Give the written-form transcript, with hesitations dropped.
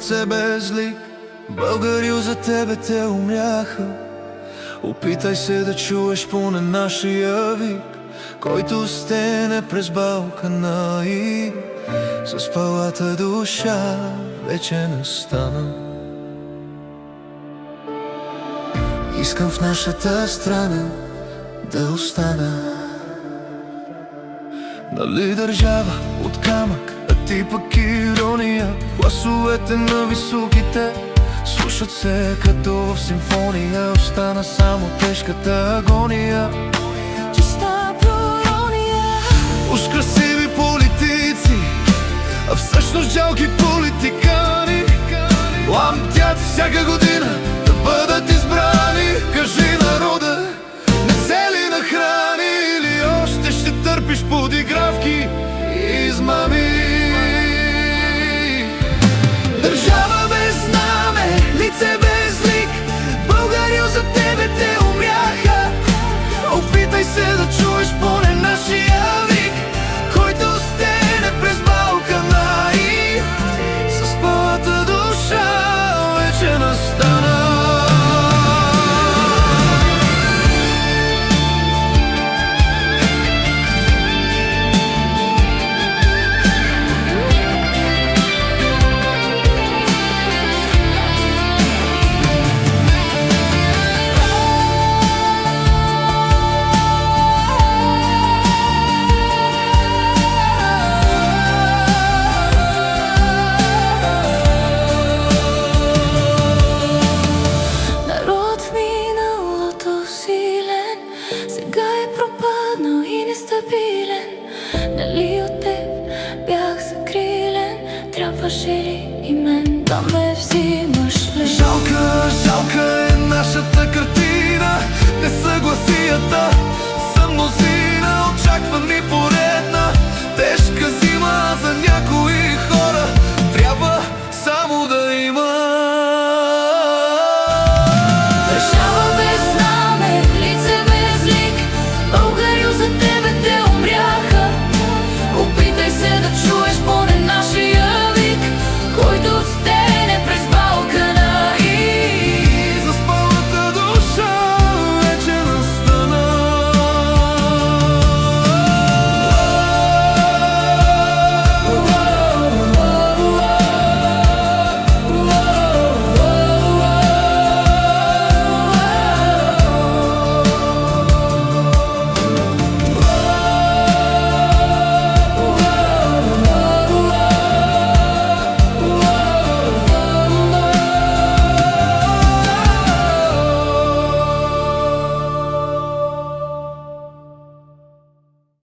лице без лик. Българю, за тебе те умряха. Опитай се да чуеш поне нашия вик, който стене през Балкана и с палата душа вече не стана. Искам в нашата страна да остана. Нали държава от камък, а ти пък ирония. Гласовете на високите слушат се като в симфония. Остана само тежката агония, чиста пророния. уж красиви политици, а всъщност жалки политикани. Ламтят всяка година да бъдат избрани. Кажи народа, не се ли нахрани, или още ще търпиш подигравки и измами? Държава без знаме, лице без лик. Българю, за тебе те умряха. Опитай се да чуеш поне нашия вик, който стене през Балкана и с пълната душа вече настана. Нали от теб бях закрилен? Трябваше ли и мен да ме взимаш ли? Жалка е нашата картина. Несъгласията са мнозина, очаквани